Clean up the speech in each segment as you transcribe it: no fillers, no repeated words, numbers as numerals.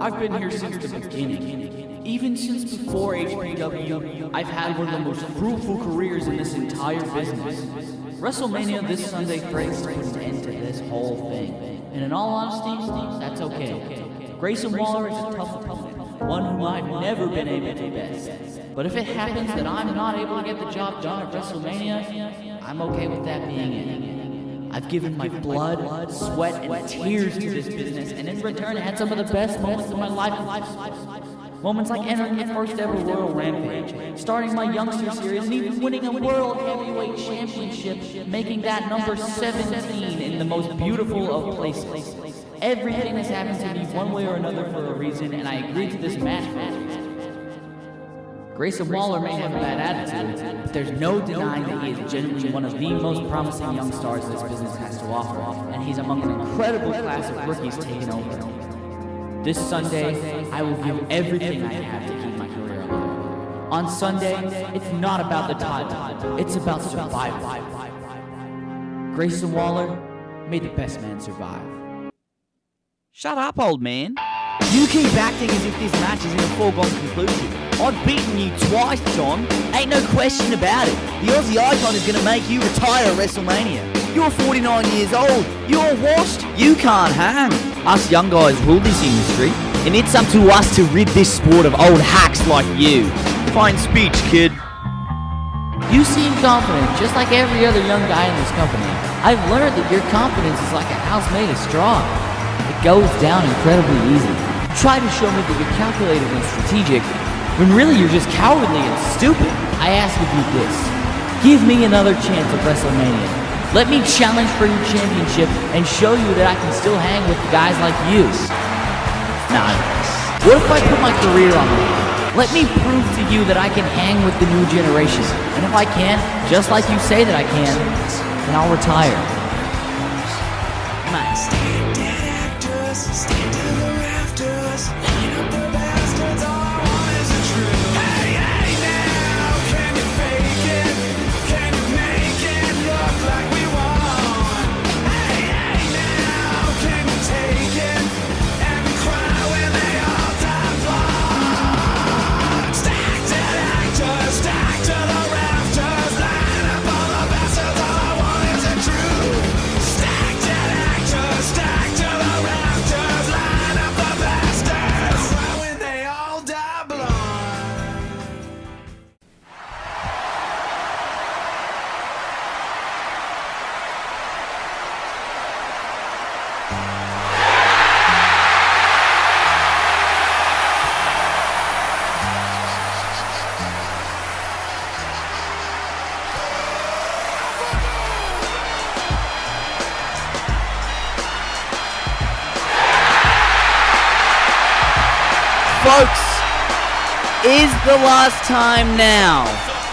I've been here since the beginning. Even since before HPW, I've had one of the most fruitful careers in this entire business. WrestleMania this Sunday threatens to put an end to this whole thing. And in all honesty, that's okay. Grayson Waller is a tough opponent, one whom I've never been able to best. But if it happens that I'm not able to get the job done at WrestleMania, I'm okay with that being it. I've given my blood, sweat, and tears to this business, and in return had some of the best moments of my life. Moments like entering the first ever Royal Rampage, starting my Youngster Series, and even winning a World Heavyweight Championship, making that number 17 in the most beautiful of places. Everything has happened to me one way or another for a reason, and I agreed to this match for a reason. Grayson Waller may have a bad attitude, but there's no denying that he is genuinely one of the most promising young stars this business has to offer, and he's among an incredible class of rookies taking over. This Sunday, I will give everything I have to keep my career alive. On Sunday, it's not about the title, it's about survival. Grayson Waller, may the best man survive. Shut up, old man. You keep acting as if this match is in a foregone conclusion. I've beaten you twice, John. Ain't no question about it. The Aussie Icon is going to make you retire at WrestleMania. You're 49 years old. You're washed. You can't hang. Us young guys rule this industry, and it's up to us to rid this sport of old hacks like you. Fine speech, kid. You seem confident, just like every other young guy in this company. I've learned that your confidence is like a house made of straw. It goes down incredibly easy. Try to show me that you're calculated and strategic, when really you're just cowardly and stupid. I ask of you this. Give me another chance at WrestleMania. Let me challenge for your championship and show you that I can still hang with guys like you. Nah, what if I put my career on the line? Let me prove to you that I can hang with the new generation. And if I can, just like you say that I can, then I'll retire. Nice. Stand to the rafters, line up the bastards, all I want is the truth. Hey, hey now, can you fake it? Can you make it look like we won? Hey, hey now, can you take it? And we cry when they all die blind. Stack to the actors, stack to the rafters, line up all the bastards, all I want is the truth. Stack to the actors, stack to the rafters, line up the bastards, cry when they all die blind. Folks, is the last time now?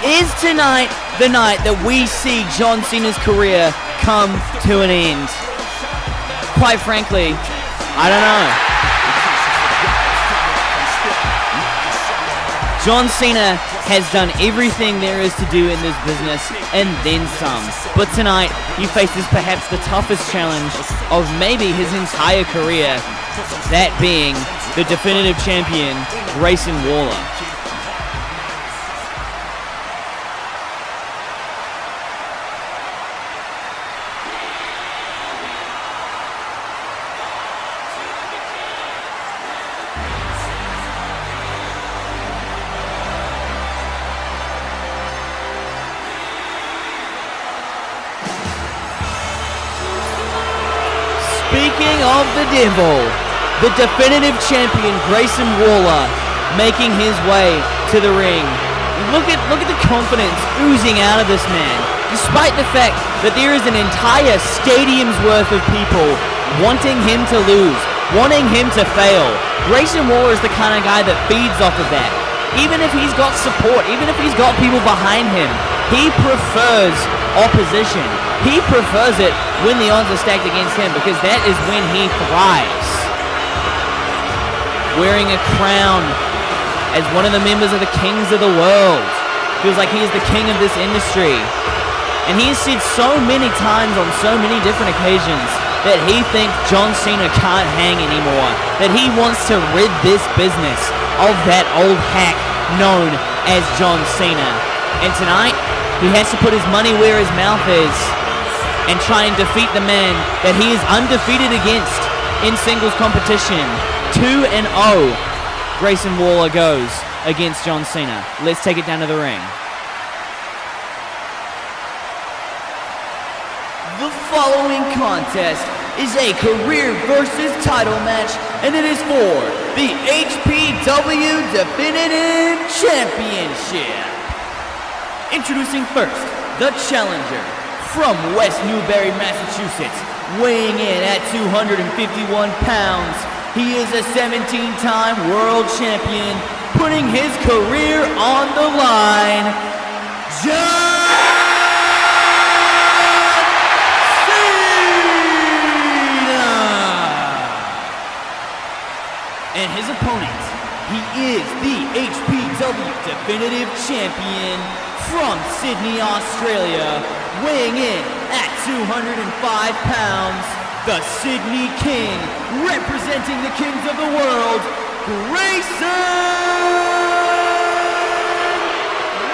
Is tonight the night that we see John Cena's career come to an end? Quite frankly, I don't know. John Cena has done everything there is to do in this business and then some. But tonight, he faces perhaps the toughest challenge of maybe his entire career, that being the Definitive Champion, Grayson Waller. Speaking of the devil, the Definitive Champion Grayson Waller making his way to the ring. Look at the confidence oozing out of this man, despite the fact that there is an entire stadium's worth of people wanting him to lose, wanting him to fail. Grayson Waller is the kind of guy that feeds off of that. Even if he's got support, even if he's got people behind him, he prefers opposition. He prefers it when the odds are stacked against him, because that is when he thrives. Wearing a crown as one of the members of the Kings of the World. Feels like he is the king of this industry. And he has said so many times on so many different occasions that he thinks John Cena can't hang anymore, that he wants to rid this business of that old hack known as John Cena. And tonight, he has to put his money where his mouth is and try and defeat the man that he is undefeated against in singles competition. 2-0, Grayson Waller goes against John Cena. Let's take it down to the ring. The following contest is a career versus title match, and it is for the HPW Definitive Championship. Introducing first, the challenger from West Newbury, Massachusetts, weighing in at 251 pounds. He is a 17-time world champion, putting his career on the line, John Cena! And his opponent, he is the HPW Definitive Champion from Sydney, Australia, weighing in at 205 pounds, the Sydney King, representing the kings of the world, Grayson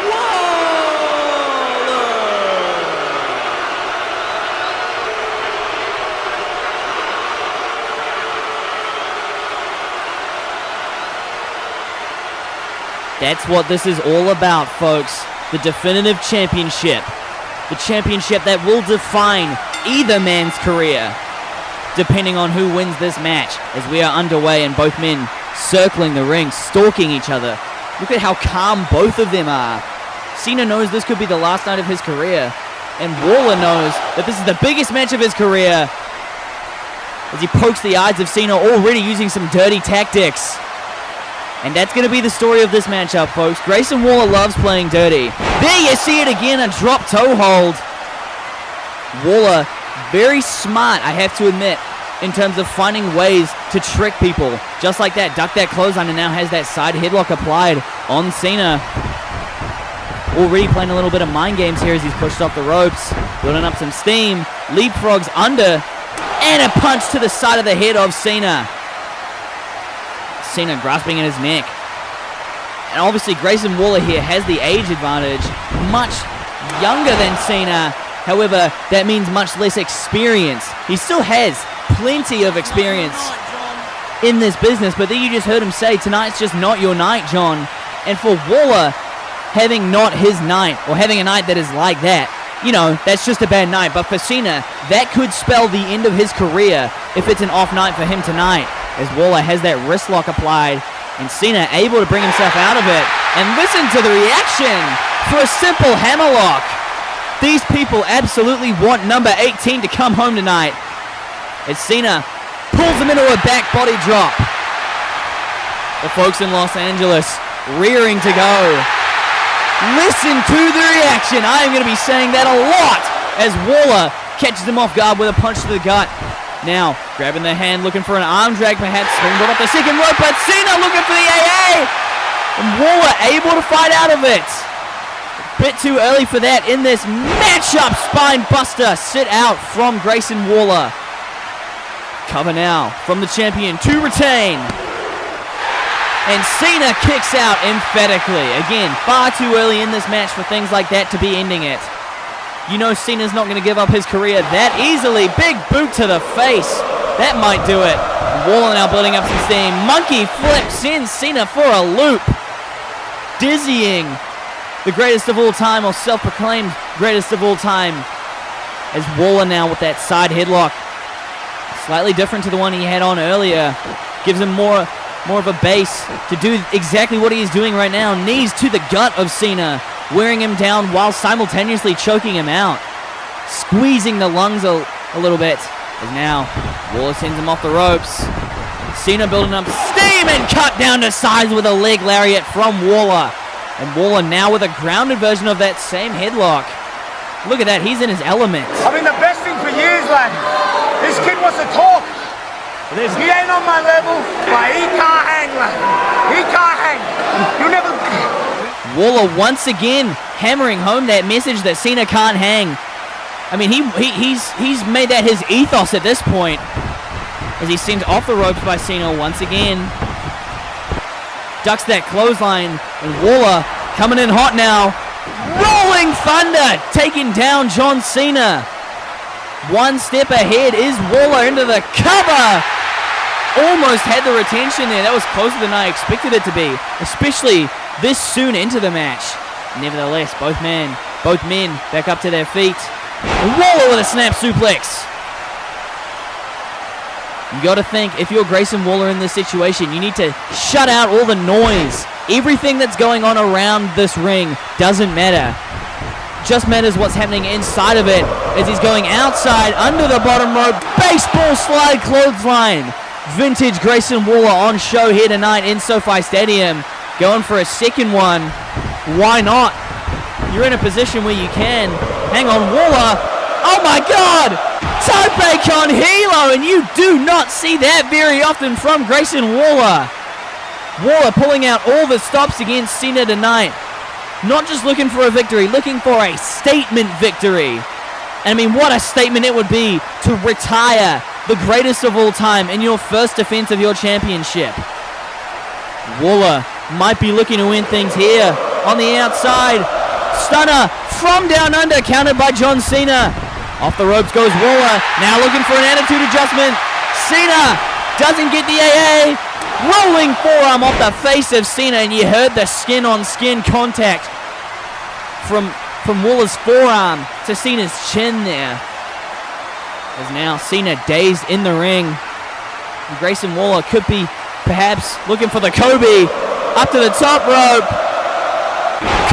Waller! That's what this is all about, folks. The Definitive Championship. The championship that will define either man's career, depending on who wins this match, as we are underway and both men circling the ring, stalking each other. Look at how calm both of them are. Cena knows this could be the last night of his career, and Waller knows that this is the biggest match of his career, as he pokes the eyes of Cena, already using some dirty tactics. And that's going to be the story of this matchup, folks. Grayson Waller loves playing dirty. There you see it again, a drop toe hold. Waller, very smart, I have to admit, in terms of finding ways to trick people. Just like that, duck that clothesline, and now has that side headlock applied on Cena. Already playing a little bit of mind games here as he's pushed off the ropes, building up some steam, leapfrogs under, and a punch to the side of the head of Cena. Cena grasping at his neck. And obviously Grayson Waller here has the age advantage, much younger than Cena. However, that means much less experience. He still has plenty of experience in this business, but then you just heard him say, tonight's just not your night, John. And for Waller, having not his night, or having a night that is like that, you know, that's just a bad night. But for Cena, that could spell the end of his career if it's an off night for him tonight, as Waller has that wrist lock applied, and Cena able to bring himself out of it. And listen to the reaction for a simple hammerlock. These people absolutely want number 18 to come home tonight, as Cena pulls him into a back body drop. The folks in Los Angeles rearing to go. Listen to the reaction. I am going to be saying that a lot as Waller catches him off guard with a punch to the gut. Now, grabbing the hand, looking for an arm drag perhaps, springboard up the second rope, but Cena looking for the AA! And Waller able to fight out of it. Bit too early for that in this matchup. Spine buster sit out from Grayson Waller. Cover now from the champion to retain. And Cena kicks out emphatically. Again, far too early in this match for things like that to be ending it. You know Cena's not going to give up his career that easily. Big boot to the face. That might do it. Waller now building up some steam. Monkey flip sends Cena for a loop. Dizzying. The greatest of all time, or self-proclaimed greatest of all time. As Waller now with that side headlock. Slightly different to the one he had on earlier. Gives him more of a base to do exactly what he is doing right now. Knees to the gut of Cena, wearing him down while simultaneously choking him out. Squeezing the lungs a little bit. As now, Waller sends him off the ropes. Cena building up steam and cut down to size with a leg lariat from Waller. And Waller now with a grounded version of that same headlock. Look at that, he's in his element. I've been the best thing for years, lad. This kid wants to talk. He ain't on my level, but he can't hang, lad. He can't hang. You never... Waller once again hammering home that message that Cena can't hang. I mean, he's made that his ethos at this point, as he's sent off the ropes by Cena once again. Ducks that clothesline, and Waller coming in hot now. Rolling Thunder, taking down John Cena. One step ahead is Waller into the cover. Almost had the retention there. That was closer than I expected it to be, especially this soon into the match. Nevertheless, both men back up to their feet. Waller with a snap suplex. You got to think, if you're Grayson Waller in this situation, you need to shut out all the noise. Everything that's going on around this ring doesn't matter. Just matters what's happening inside of it, as he's going outside under the bottom rope. Baseball slide clothesline. Vintage Grayson Waller on show here tonight in SoFi Stadium. Going for a second one. Why not? You're in a position where you can. Hang on, Waller. Oh my God! Tope con Hilo, and you do not see that very often from Grayson Waller. Waller pulling out all the stops against Cena tonight. Not just looking for a victory, looking for a statement victory. And I mean, what a statement it would be to retire the greatest of all time in your first defense of your championship. Waller might be looking to win things here on the outside. Stunner from down under, countered by John Cena. Off the ropes goes Waller, now looking for an attitude adjustment. Cena doesn't get the AA. Rolling forearm off the face of Cena, and you heard the skin-on-skin contact from Waller's forearm to Cena's chin there. As now Cena dazed in the ring. And Grayson Waller could be perhaps looking for the Kobe up to the top rope.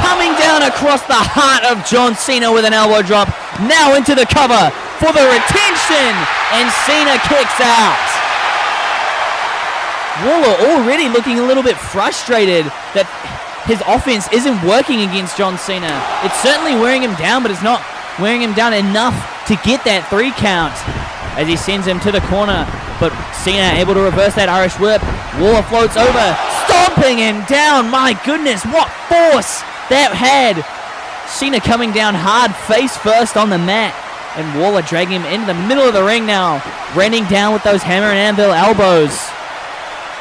Coming down across the heart of John Cena with an elbow drop. Now into the cover for the retention, and Cena kicks out. Waller already looking a little bit frustrated that his offense isn't working against John Cena. It's certainly wearing him down, but it's not wearing him down enough to get that 3 count as he sends him to the corner. But Cena able to reverse that Irish whip. Waller floats over, stomping him down. My goodness, what force that had. Cena coming down hard, face first on the mat. And Waller dragging him into the middle of the ring now, raining down with those hammer and anvil elbows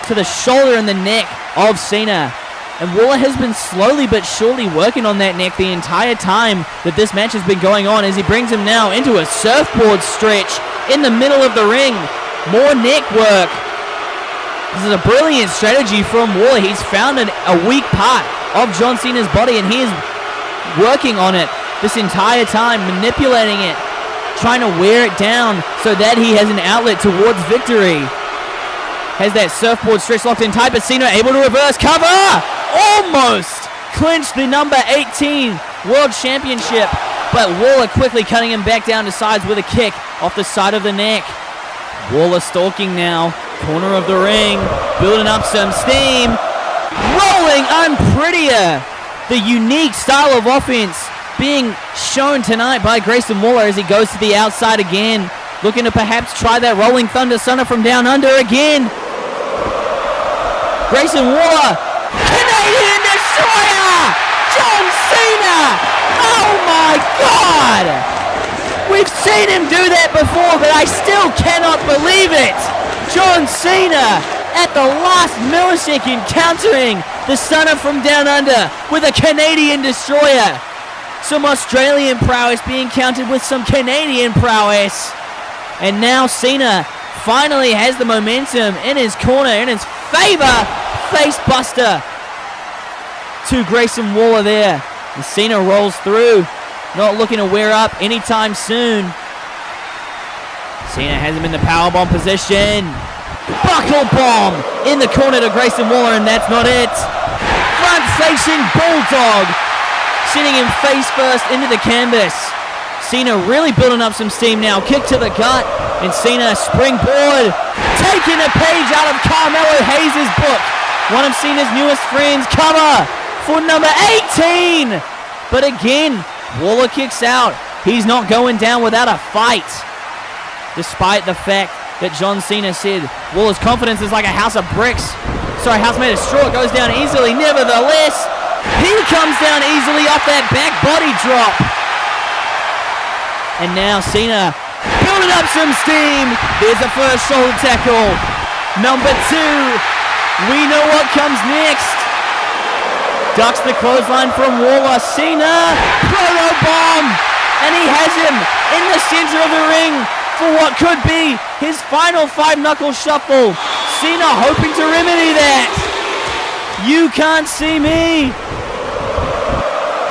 to the shoulder and the neck of Cena. And Waller has been slowly but surely working on that neck the entire time that this match has been going on, as he brings him now into a surfboard stretch in the middle of the ring. More neck work. This is a brilliant strategy from Waller. He's found a weak part of John Cena's body, and he is working on it this entire time, manipulating it, trying to wear it down so that he has an outlet towards victory. Has that surfboard stretch locked in tight, but Cena able to reverse cover. Almost clinched the number 18 World Championship, but Waller quickly cutting him back down to sides with a kick off the side of the neck. Waller stalking now, corner of the ring, building up some steam. Rolling unprettier. The unique style of offense being shown tonight by Grayson Waller as he goes to the outside again, looking to perhaps try that Rolling Thunder Stunner from down under again. Grayson Waller, Canadian Destroyer, John Cena. Oh my God! We've seen him do that before, but I still cannot believe it. John Cena at the last millisecond countering the Stunner from down under with a Canadian Destroyer. Some Australian prowess being countered with some Canadian prowess. And now Cena finally has the momentum in his corner, in his favor. Face buster to Grayson Waller there. And Cena rolls through, not looking to wear up anytime soon. Cena has him in the powerbomb position. Buckle bomb in the corner to Grayson Waller, and that's not it. Front-facing bulldog, sending him face first into the canvas. Cena really building up some steam now. Kick to the gut, and Cena springboard, taking a page out of Carmelo Hayes' book. One of Cena's newest friends, cover for number 18. But again, Waller kicks out. He's not going down without a fight. Despite the fact that John Cena said Waller's confidence is like a house of bricks. Sorry, house made of straw. It goes down easily. Nevertheless, he comes down easily off that back body drop. And now Cena building up some steam. There's the first shoulder tackle. Number 2. We know what comes next. Ducks the clothesline from Waller. Cena, proto bomb. And he has him in the center of the ring for what could be his final 5-knuckle shuffle. Cena hoping to remedy that. You can't see me.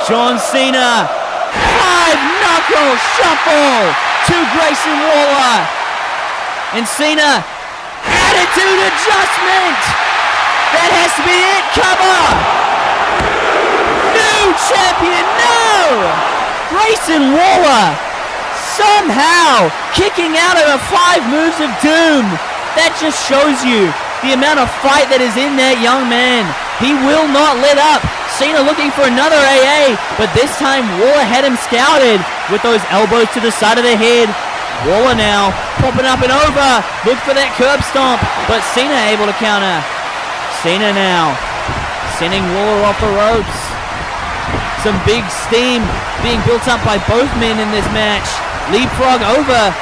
John Cena, 5-knuckle shuffle to Grayson Waller. And Cena, attitude adjustment. That has to be it. Cover. New champion, no. Grayson Waller somehow kicking out of 5 moves of doom. That just shows you the amount of fight that is in that young man. He will not let up. Cena looking for another AA, but this time Waller had him scouted with those elbows to the side of the head. Waller now popping up and over. Look for that curb stomp, but Cena able to counter. Cena now sending Waller off the ropes. Some big steam being built up by both men in this match. Leapfrog over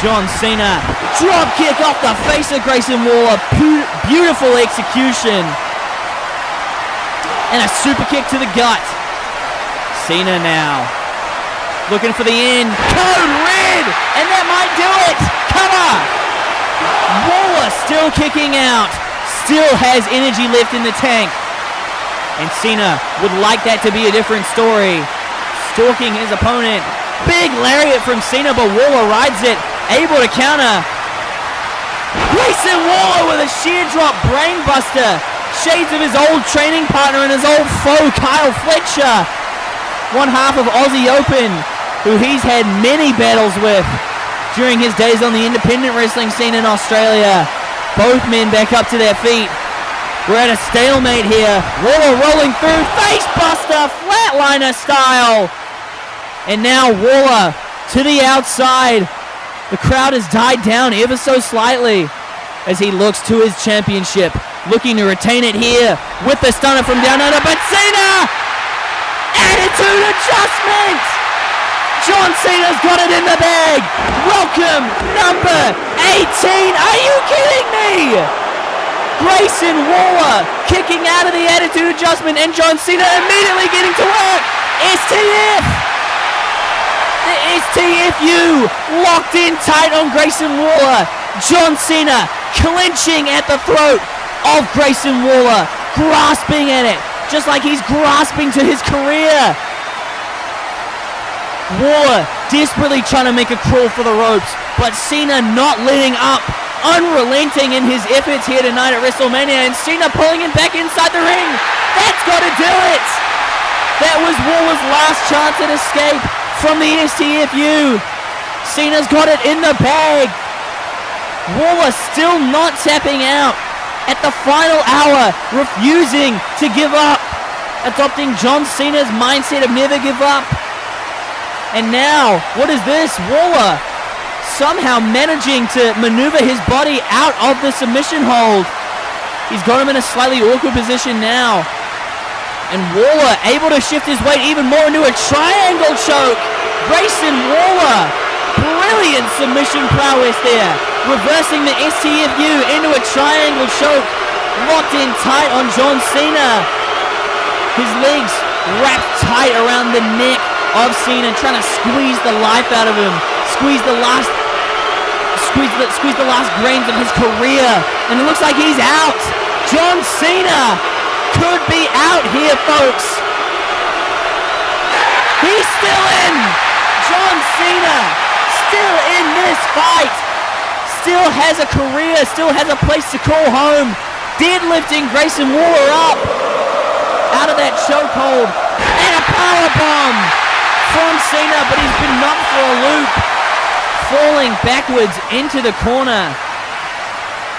John Cena. Drop kick off the face of Grayson Waller. Beautiful execution. And a super kick to the gut. Cena now looking for the end. Code red. And that might do it. Cover. Waller still kicking out. Still has energy left in the tank. And Cena would like that to be a different story. Stalking his opponent. Big lariat from Cena, but Waller rides it. Able to counter. Grayson Waller with a sheer drop brainbuster. Shades of his old training partner and his old foe, Kyle Fletcher. One half of Aussie Open, who he's had many battles with during his days on the independent wrestling scene in Australia. Both men back up to their feet. We're at a stalemate here. Waller rolling through, facebuster, flatliner style. And now Waller to the outside. The crowd has died down ever so slightly as he looks to his championship. Looking to retain it here with the stunner from down under. But Cena! Attitude adjustment! John Cena's got it in the bag. Welcome, number 18. Are you kidding me? Grayson Waller kicking out of the attitude adjustment, and John Cena immediately getting to work. STF! The STFU locked in tight on Grayson Waller. John Cena clenching at the throat of Grayson Waller, grasping at it, just like he's grasping to his career. Waller desperately trying to make a crawl for the ropes, but Cena not letting up. Unrelenting in his efforts here tonight at WrestleMania, and Cena pulling him back inside the ring. That's got to do it. That was Waller's last chance at escape from the STFU. Cena's got it in the bag. Waller still not tapping out at the final hour, refusing to give up, adopting John Cena's mindset of never give up. And now, what is this? Waller somehow managing to maneuver his body out of the submission hold. He's got him in a slightly awkward position now. And Waller able to shift his weight even more into a triangle choke. Grayson Waller, brilliant submission prowess there. Reversing the STFU into a triangle choke. Locked in tight on John Cena. His legs wrapped tight around the neck of Cena, trying to squeeze the life out of him. Squeeze the last grains of his career, and it looks like he's out. John Cena could be out here, folks. He's still in. John Cena still in this fight. Still has a career, still has a place to call home. Deadlifting Grayson Waller up out of that chokehold, and a powerbomb from Cena, but he's been knocked for a loop, falling backwards into the corner.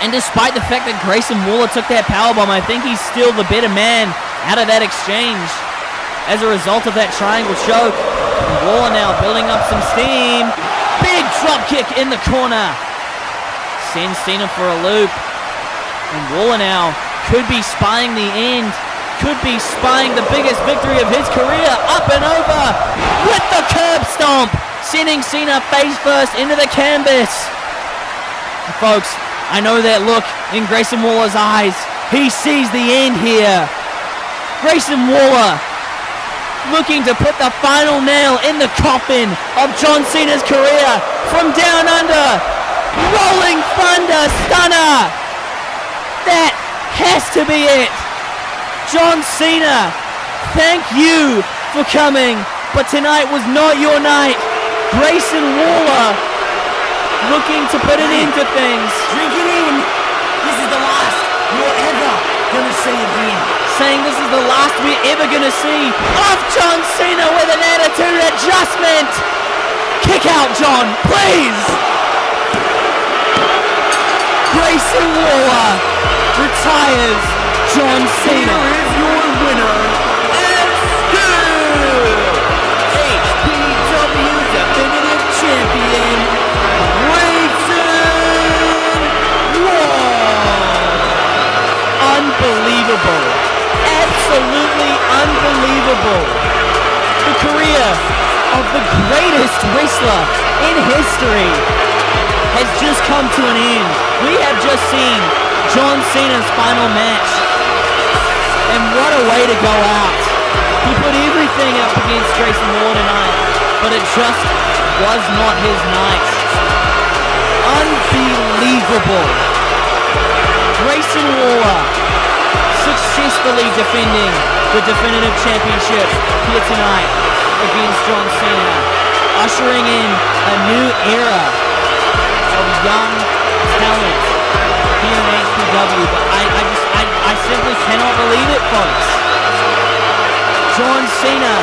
And despite the fact that Grayson Waller took that powerbomb, I think he's still the better man out of that exchange as a result of that triangle choke. And Waller now building up some steam. Big drop kick in the corner. Sends Cena for a loop. And Waller now could be spying the end. Could be spying the biggest victory of his career. Up and over with the curb stomp. sending Cena face first into the canvas. And folks, I know that look in Grayson Waller's eyes. He sees the end here. Grayson Waller looking to put the final nail in the coffin of John Cena's career from down under. Rolling Thunder Stunner. That has to be it. John Cena, thank you for coming, but tonight was not your night. Grayson Waller looking to put an end to things. Drink it in. This is the last you're ever gonna see again. Saying this is the last we're ever gonna see of John Cena with an attitude adjustment. Kick out, John, please. Grayson Waller retires John Cena. Here is your winner, and still HPW Definitive Champion, Grayson Waller. Unbelievable. Absolutely unbelievable. The career of the greatest wrestler in history has just come to an end. We have just seen John Cena's final match. And what a way to go out. He put everything up against Grayson Waller tonight, but it just was not his night. Unbelievable. Grayson Waller successfully defending the Definitive Championship here tonight against John Cena, ushering in a new era of young talent here in HPW. But I simply cannot believe it, folks. John Cena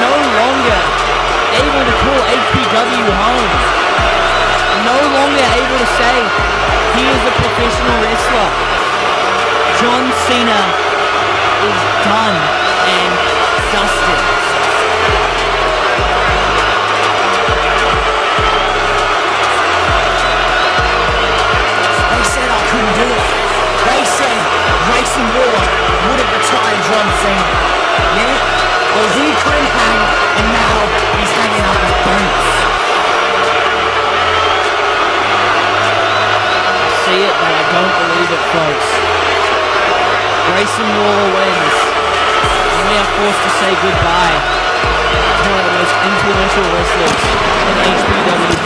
no longer able to call HPW home, no longer able to say he is a professional wrestler. John Cena is done and dusted. They said I couldn't do it. They said Grayson Waller would have retired John Cena. Yeah? Well, he couldn't hang, and now he's hanging up his boots. I see it, but I don't believe it, folks. Grayson Waller wins, and we are forced to say goodbye to one of the most influential wrestlers in HPW